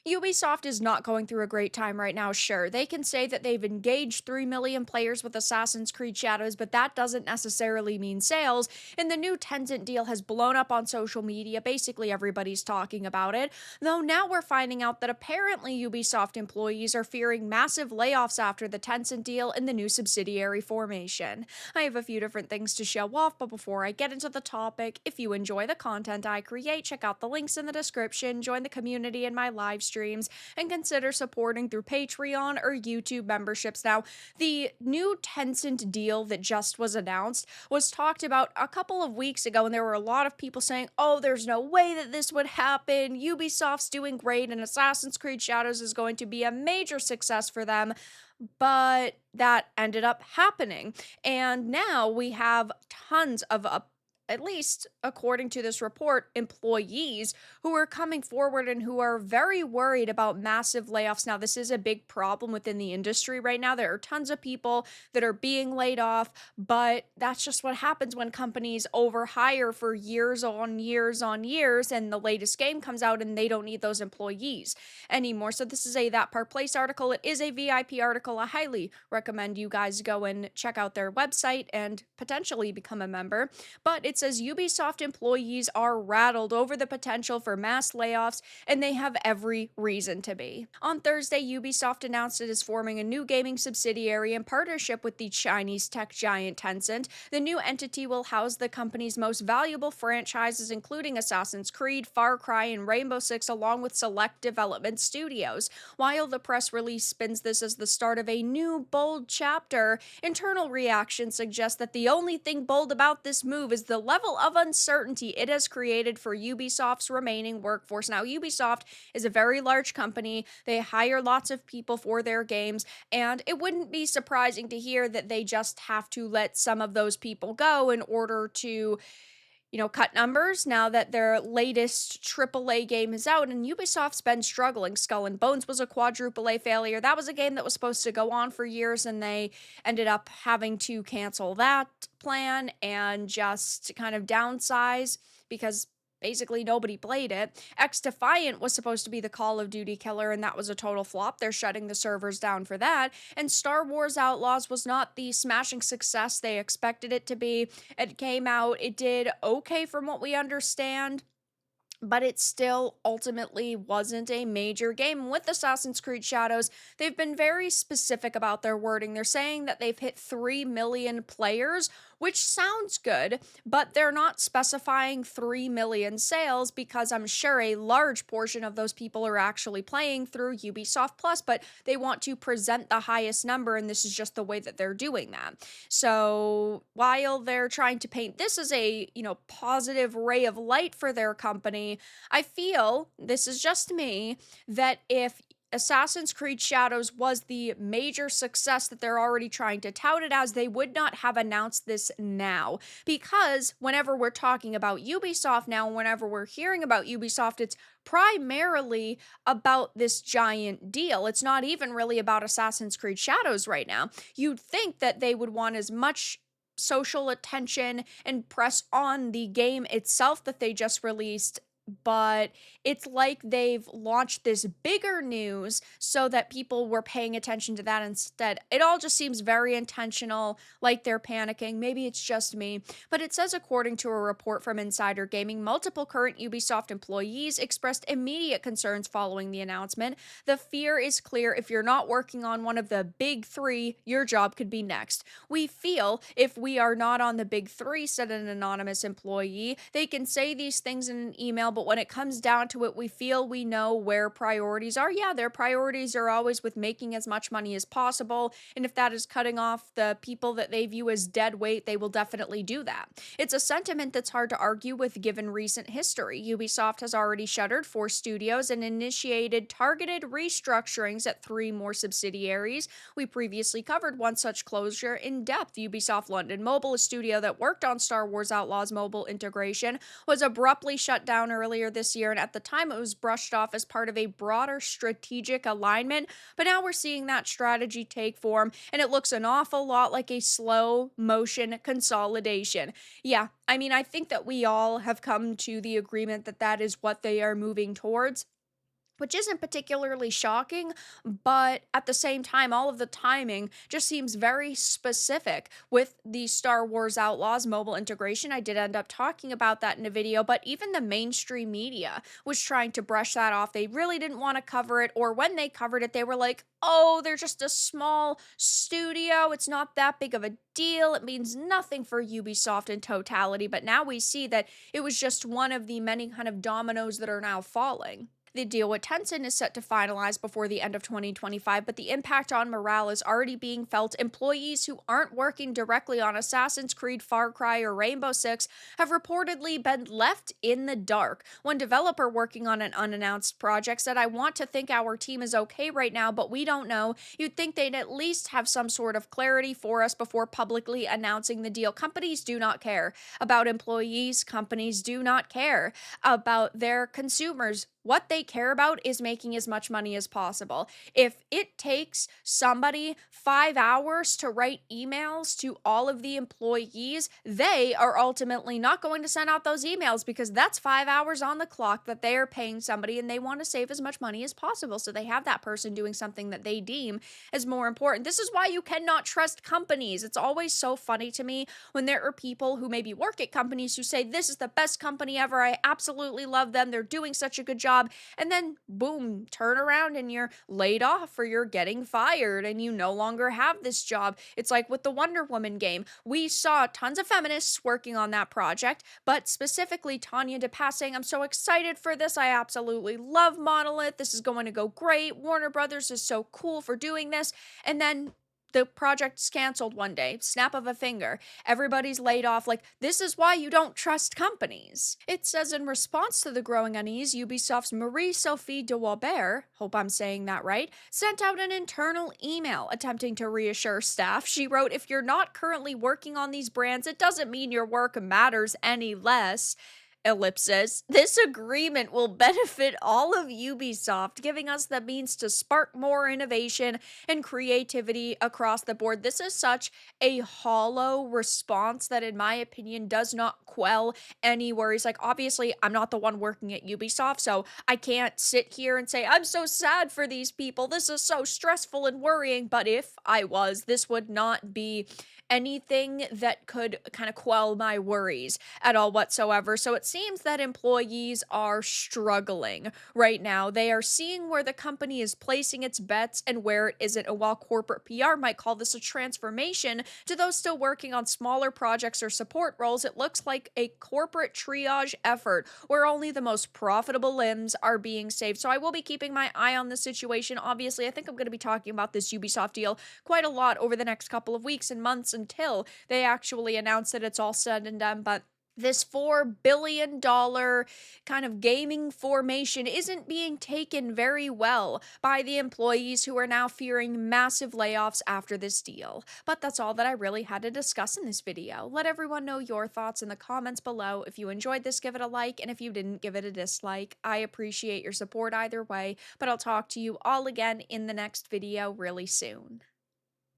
Ubisoft is not going through a great time right now, sure. They can say that they've engaged 3 million players with Assassin's Creed Shadows, but that doesn't necessarily mean sales. And the new Tencent deal has blown up on social media. Basically, everybody's talking about it. Though now we're finding out that apparently Ubisoft employees are fearing massive layoffs after the Tencent deal and the new subsidiary formation. I have a few different things to show off, but before I get into the topic, if you enjoy the content I create, check out the links in the description, join the community in my live streams, and consider supporting through Patreon or YouTube memberships. Now, the new Tencent deal that just was announced was talked about a couple of weeks ago, and there were a lot of people saying, oh, there's no way that this would happen. Ubisoft's doing great, and Assassin's Creed Shadows is going to be a major success for them. But that ended up happening. And now we have tons of at least according to this report, employees who are coming forward and who are very worried about massive layoffs. Now, this is a big problem within the industry right now. There are tons of people that are being laid off, but that's just what happens when companies overhire for years on years on years, and the latest game comes out and they don't need those employees anymore. So this is a That Park Place article. It is a VIP article. I highly recommend you guys go and check out their website and potentially become a member. But it says Ubisoft employees are rattled over the potential for mass layoffs, and they have every reason to be. On Thursday, Ubisoft announced it is forming a new gaming subsidiary in partnership with the Chinese tech giant Tencent. The new entity will house the company's most valuable franchises, including Assassin's Creed, Far Cry, and Rainbow Six, along with select development studios. While the press release spins this as the start of a new, bold chapter, internal reactions suggest that the only thing bold about this move is the level of uncertainty it has created for Ubisoft's remaining workforce. Now, Ubisoft is a very large company. They hire lots of people for their games, and it wouldn't be surprising to hear that they just have to let some of those people go in order to cut numbers now that their latest AAA game is out. And Ubisoft's been struggling. Skull and Bones was a quadruple A failure. That was a game that was supposed to go on for years, and they ended up having to cancel that plan and just kind of downsize because basically nobody played it. X Defiant was supposed to be the Call of Duty killer, and that was a total flop. They're shutting the servers down for that. And Star Wars Outlaws was not the smashing success they expected it to be. It came out, it did okay from what we understand, but it still ultimately wasn't a major game. With Assassin's Creed Shadows, they've been very specific about their wording. They're saying that they've hit 3 million players, which sounds good, but they're not specifying 3 million sales because I'm sure a large portion of those people are actually playing through Ubisoft Plus, but they want to present the highest number, and this is just the way that they're doing that. So while they're trying to paint this as a, positive ray of light for their company, I feel, this is just me, that if Assassin's Creed Shadows was the major success that they're already trying to tout it as, they would not have announced this now. Because whenever we're talking about Ubisoft now, whenever we're hearing about Ubisoft, it's primarily about this giant deal. It's not even really about Assassin's Creed Shadows right now. You'd think that they would want as much social attention and press on the game itself that they just released, but it's like they've launched this bigger news so that people were paying attention to that instead. It all just seems very intentional, like they're panicking. Maybe it's just me, but it says, according to a report from Insider Gaming, multiple current Ubisoft employees expressed immediate concerns following the announcement. The fear is clear: if you're not working on one of the big three, your job could be next. We feel if we are not on the big three, said an anonymous employee. They can say these things in an email, but when it comes down to it, we feel we know where priorities are. Yeah, their priorities are always with making as much money as possible, and if that is cutting off the people that they view as dead weight, they will definitely do that. It's a sentiment that's hard to argue with given recent history. Ubisoft has already shuttered 4 studios and initiated targeted restructurings at 3 more subsidiaries. We previously covered one such closure in depth. Ubisoft London Mobile, a studio that worked on Star Wars Outlaws mobile integration, was abruptly shut down earlier this year, and at the time it was brushed off as part of a broader strategic alignment, but now we're seeing that strategy take form, and it looks an awful lot like a slow motion consolidation. Yeah, I think that we all have come to the agreement that that is what they are moving towards. which isn't particularly shocking, but at the same time, all of the timing just seems very specific with the Star Wars Outlaws mobile integration. I did end up talking about that in a video, but even the mainstream media was trying to brush that off. They really didn't want to cover it, or when they covered it, they were like, oh, they're just a small studio. It's not that big of a deal. It means nothing for Ubisoft in totality. But now we see that it was just one of the many kind of dominoes that are now falling. The deal with Tencent is set to finalize before the end of 2025, but the impact on morale is already being felt. Employees who aren't working directly on Assassin's Creed, Far Cry, or Rainbow Six have reportedly been left in the dark. One developer working on an unannounced project said, I want to think our team is okay right now, but we don't know. You'd think they'd at least have some sort of clarity for us before publicly announcing the deal. Companies do not care about employees. Companies do not care about their consumers. What they care about is making as much money as possible. If it takes somebody 5 hours to write emails to all of the employees, they are ultimately not going to send out those emails because that's 5 hours on the clock that they are paying somebody, and they want to save as much money as possible. So they have that person doing something that they deem as more important. This is why you cannot trust companies. It's always so funny to me when there are people who maybe work at companies who say, this is the best company ever. I absolutely love them. They're doing such a good job. And then, boom, turn around and you're laid off or you're getting fired and you no longer have this job. It's like with the Wonder Woman game. We saw tons of feminists working on that project, but specifically Tanya DePass saying, I'm so excited for this. I absolutely love Monolith. This is going to go great. Warner Brothers is so cool for doing this. And then the project's canceled one day, snap of a finger. Everybody's laid off. Like, this is why you don't trust companies. It says in response to the growing unease, Ubisoft's Marie-Sophie de Walbert, hope I'm saying that right, sent out an internal email attempting to reassure staff. She wrote, if you're not currently working on these brands, it doesn't mean your work matters any less. Ellipsis. This agreement will benefit all of Ubisoft, giving us the means to spark more innovation and creativity across the board. This is such a hollow response that, in my opinion, does not quell any worries. Like, obviously, I'm not the one working at Ubisoft, so I can't sit here and say, I'm so sad for these people. This is so stressful and worrying. But if I was, this would not be anything that could kind of quell my worries at all whatsoever. So it seems that employees are struggling right now. They are seeing where the company is placing its bets and where it isn't. And while corporate PR might call this a transformation, to those still working on smaller projects or support roles, it looks like a corporate triage effort where only the most profitable limbs are being saved. So I will be keeping my eye on the situation. Obviously, I think I'm going to be talking about this Ubisoft deal quite a lot over the next couple of weeks and months until they actually announce that it's all said and done. But this $4 billion kind of gaming formation isn't being taken very well by the employees who are now fearing massive layoffs after this deal. But that's all that I really had to discuss in this video. Let everyone know your thoughts in the comments below. If you enjoyed this, give it a like, and if you didn't, give it a dislike. I appreciate your support either way, but I'll talk to you all again in the next video really soon.